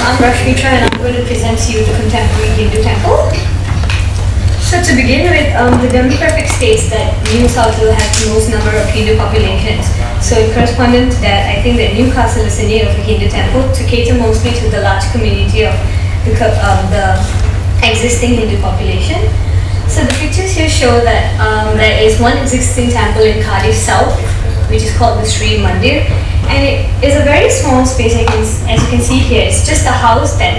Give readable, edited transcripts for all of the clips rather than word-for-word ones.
I'm Rashmita and I'm going to present to you the contemporary Hindu temple. So to begin with, the demographic states that New South Wales has the most number of Hindu populations. So in correspondence to that, I think that Newcastle is in need of a Hindu temple to cater mostly to the large community of the existing Hindu population. So the pictures here show that there is one existing temple in Cardiff South, which is called the Sri Mandir, and it is a very small space. As you can see here, it's just a house that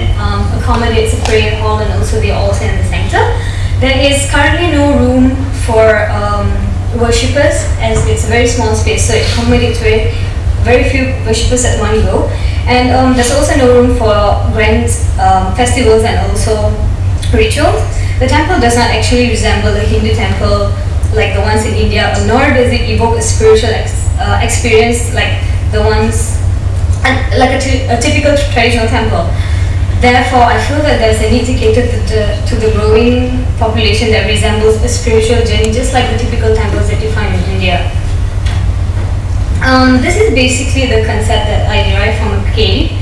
accommodates a prayer hall and also the altar in the center. There is currently no room for worshippers, as it's a very small space, so it accommodates very few worshippers at one go. And there's also no room for grand festivals and also rituals. The temple does not actually resemble a Hindu temple like the ones in India, nor does it evoke a spiritual experience like the ones, like a typical traditional temple. Therefore, I feel that there's a need to cater to the growing population that resembles a spiritual journey, just like the typical temples that you find in India. This is basically the concept that I derived from a cave.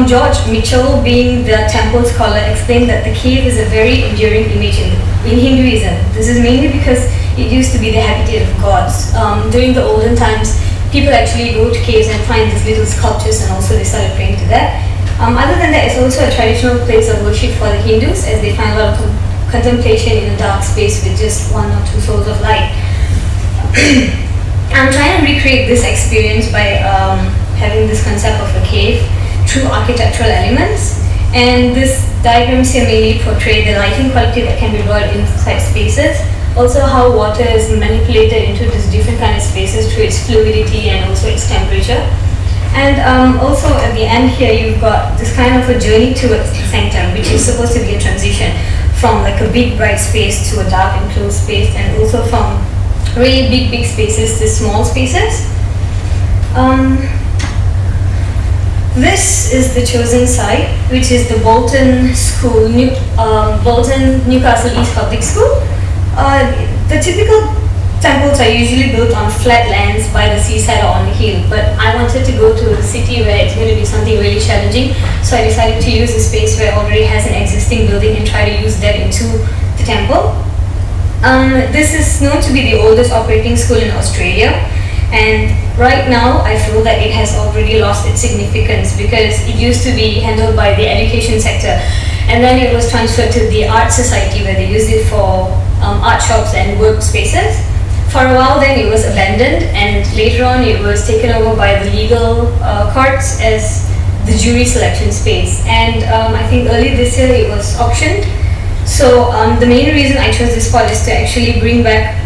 George Mitchell, being the temple scholar, explained that the cave is a very enduring image in Hinduism. This is mainly because it used to be the habitat of gods. During the olden times, people actually go to caves and find these little sculptures, and also they started praying to that. Other than that, it's also a traditional place of worship for the Hindus, as they find a lot of contemplation in a dark space with just one or two souls of light. I'm trying to recreate this experience by having this concept of a cave through architectural elements, and this diagrams here mainly portray the lighting quality that can be brought inside spaces, also how water is manipulated into these different kind of spaces through its fluidity and also its temperature. And also at the end here, you've got this kind of a journey towards the sanctum, which is supposed to be a transition from like a big bright space to a dark enclosed space, and also from really big spaces to small spaces. This is the chosen site, which is the Bolton School, Bolton Newcastle East Public School. The typical temples are usually built on flat lands by the seaside or on the hill, but I wanted to go to a city where it's going to be something really challenging, so I decided to use a space where it already has an existing building and try to use that into the temple. This is known to be the oldest operating school in Australia, and right now I feel that it has already lost its significance because it used to be handled by the education sector, and then it was transferred to the art society where they used it for art shops and workspaces. For a while then it was abandoned, and later on it was taken over by the legal courts as the jury selection space, and I think early this year it was auctioned. So the main reason I chose this spot is to actually bring back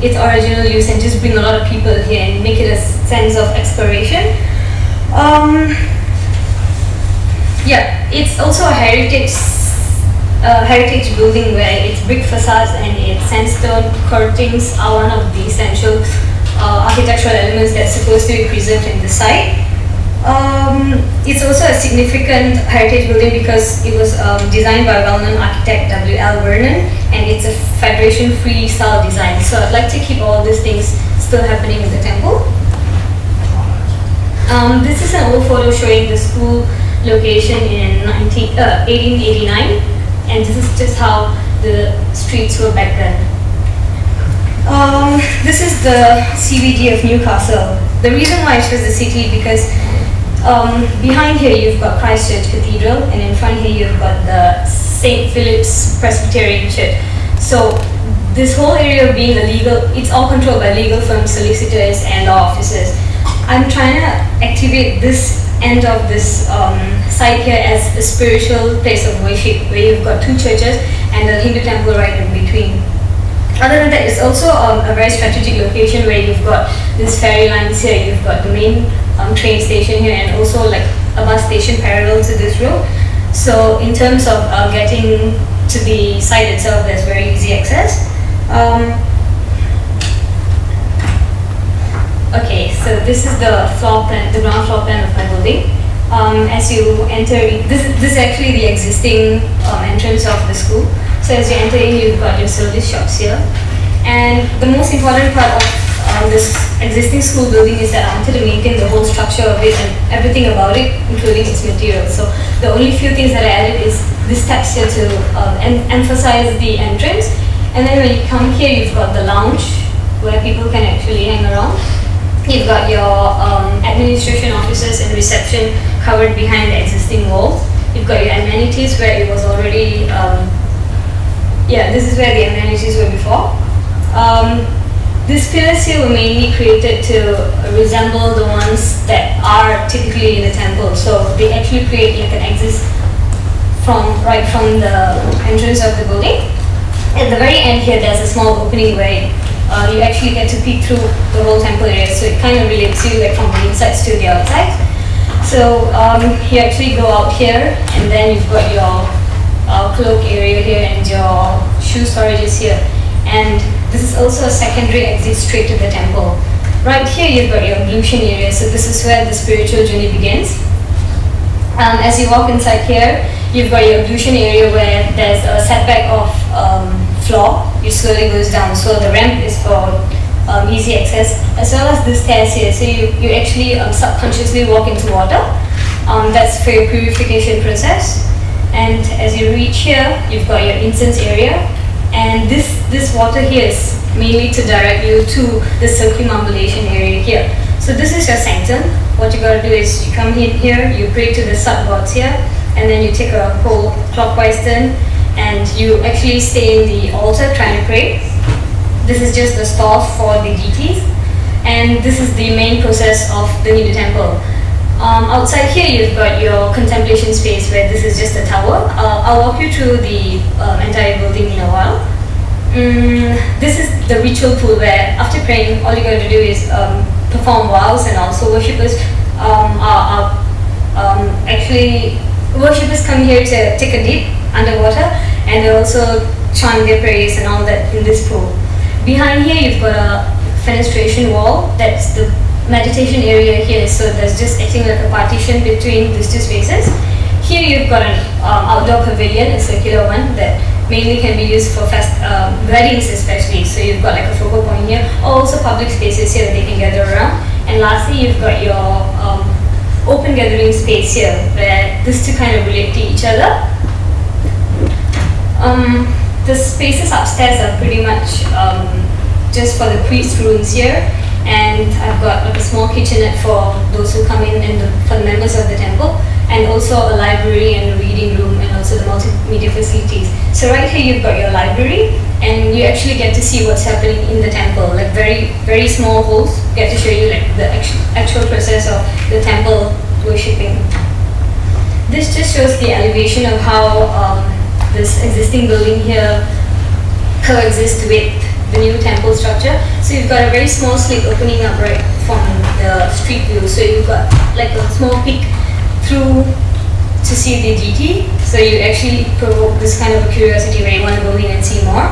its original use and just bring a lot of people here and make it a sense of exploration. Yeah, it's also a heritage building where its brick facades and its sandstone curtains are one of the essential architectural elements that's supposed to be preserved in the site. It's also a significant heritage building because it was designed by well-known architect W.L. Vernon, and it's a Federation-free style design. So I'd like to keep all these things still happening in the temple. This is an old photo showing the school location in 1889, and this is just how the streets were back then. This is the CBD of Newcastle. The reason why I chose the city because behind here you've got Christchurch Cathedral, and in front here you've got the St. Philip's Presbyterian Church. So this whole area being it's all controlled by legal firms, solicitors and law offices. I'm trying to activate this end of this site here as a spiritual place of worship where you've got two churches and the Hindu temple right in between. Other than that, it's also a very strategic location where you've got these ferry lines here, you've got the main train station here, and also like a bus station parallel to this road. So in terms of getting to the site itself, there's very easy access. Okay, so this is the floor plan, the ground floor plan of my building. As you enter, this is actually the existing entrance of the school. So as you enter in, you've got your service shops here. And the most important part of this existing school building is that I wanted to maintain the whole structure of it and everything about it, including its materials. So the only few things that I added is this steps here to emphasize the entrance. And then when you come here, you've got the lounge where people can actually hang around. You've got your administration offices and reception covered behind the existing walls. You've got your amenities where it was already, this is where the amenities were before. These pillars here were mainly created to resemble the ones that are typically in the temple. So they actually create like an exit right from the entrance of the building. At the very end here, there's a small opening where you actually get to peek through the whole temple area. So it kind of relates you like from the inside to the outside. So you actually go out here, and then you've got your cloak area here and your shoe storages here. And this is also a secondary exit straight to the temple. Right here you've got your ablution area, so this is where the spiritual journey begins. As you walk inside here, you've got your ablution area where there's a setback of floor. It slowly goes down, so the ramp is for easy access, as well as the stairs here. So you actually subconsciously walk into water. That's for your purification process. And as you reach here, you've got your incense area. And this water here is mainly to direct you to the circumambulation area here. So this is your sanctum. What you gotta do is you come in here, you pray to the sub-gods here, and then you take a whole clockwise turn, and you actually stay in the altar trying to pray. This is just the stall for the deities, and this is the main process of the Hindu temple. Outside here you've got your contemplation space where this is just a tower. I'll walk you through the entire building in a while. This is the ritual pool where after praying all you got to do is perform vows, and also worshippers worshippers come here to take a dip underwater, and they also chant their prayers and all that in this pool. Behind here you've got a fenestration wall, that's the meditation area here, so there's just acting like a partition between these two spaces. Here you've got an outdoor pavilion, a circular one that mainly can be used for weddings especially, so you've got like a focal point here, also public spaces here that they can gather around. And lastly you've got your open gathering space here where these two kind of relate to each other. The spaces upstairs are pretty much just for the priest rooms here, and I've got like a small kitchenette for those who come in and for the members of the temple, and also a library and a reading room, and also the multimedia facilities. So right here you've got your library, and you actually get to see what's happening in the temple, like very small holes get to show you like the actual process of the temple worshipping. This just shows the elevation of how this existing building here coexists with the new temple structure. So you've got a very small slit opening up right from the street view, so you've got like a small peek through to see the deity, so you actually provoke this kind of a curiosity where you want to go in and see more.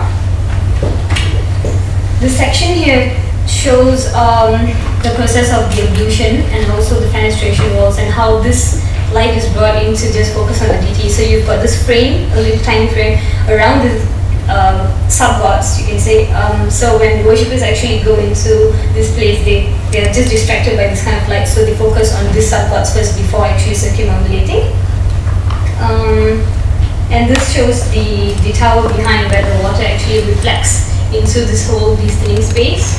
This section here shows the process of the ablution and also the fenestration walls, and how this light is brought in to just focus on the deity. So you've got this frame, a little tiny frame around the sub-gods, you can say. So when worshippers actually go into this place, they are just distracted by this kind of light, so they focus on these sub-gods first before actually circumambulating. And this shows the tower behind where the water actually reflects into this whole glistening space.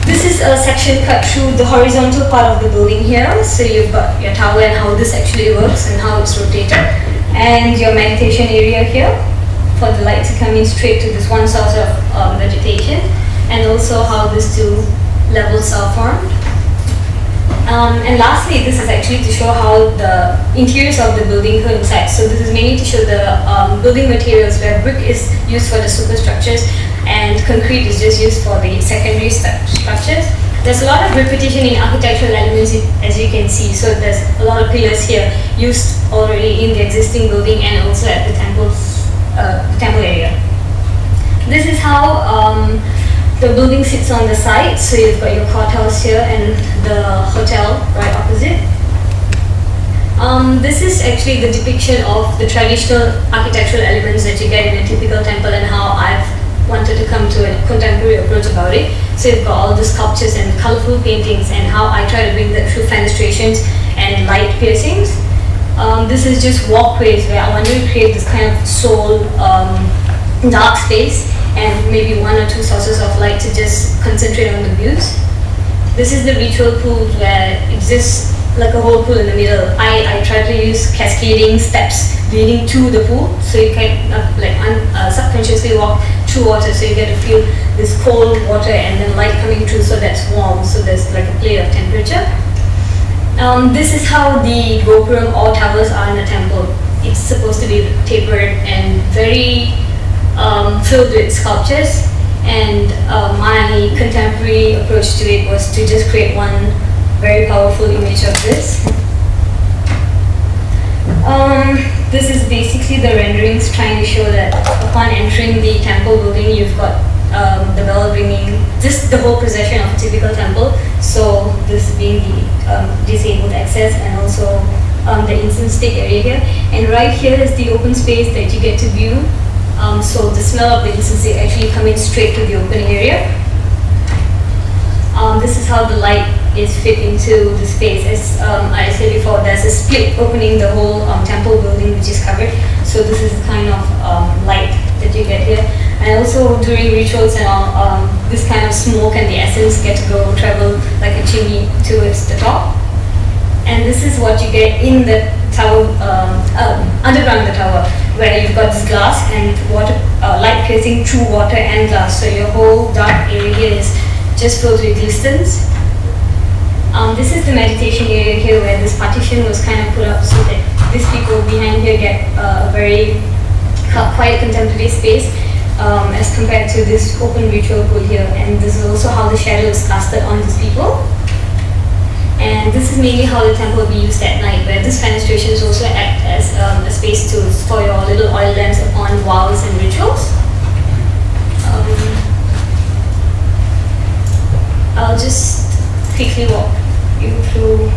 This is a section cut through the horizontal part of the building here. So you've got your tower and how this actually works and how it's rotated, and your meditation area here for the light to come in straight to this one source of vegetation, and also how these two levels are formed. And lastly, this is actually to show how the interiors of the building coincide. So this is mainly to show the building materials, where brick is used for the superstructures and concrete is just used for the secondary structures. There's a lot of repetition in architectural elements, as you can see. So there's a lot of pillars here used already in the existing building and also at the temple area. This is how the building sits on the side. So you've got your courthouse here and the hotel right opposite. This is actually the depiction of the traditional architectural elements that you get in a typical temple, and how I've wanted to come to a contemporary approach about it. So you've got all the sculptures and colorful paintings, and how I try to bring the true fenestrations and light piercings. This is just walkways where I wanted to create this kind of soul, dark space, and maybe one or two sources of light to just concentrate on the views. This is the ritual pool where it's just like a whole pool in the middle. I try to use cascading steps leading to the pool, so you can subconsciously walk through water, so you get to feel this cold water and then light coming through, so that's warm, so there's like a play of temperature. This is how the gopuram or towers are in a temple. It's supposed to be tapered and very filled with sculptures, and my contemporary approach to it was to just create one very powerful image of this. This is basically the renderings trying to show that upon entering the temple building, you've got the bell ringing, just the whole procession of a typical temple. So this being the disabled access, and also the incense stick area here. And right here is the open space that you get to view. So the smell of the incense stick actually coming straight to the open area. This is how the light is fit into the space. As I said before, there's a split opening the whole temple building, which is covered. So this is the kind of light that you get here. And also during rituals and all, this kind of smoke and the essence get to go travel like a chimney towards the top. And this is what you get in the tower, underground the tower, where you've got this glass and water, light piercing through water and glass. So your whole dark area here is just filled with glistens. This is the meditation area here, where this partition was kind of put up so that these people behind here get a very quiet contemplative space, as compared to this open ritual pool here. And this is also how the shadow is casted on these people. And this is mainly how the temple will be used at night, where this fenestrations also act as a space to for your little oil lamps upon vows and rituals. I'll just quickly walk you through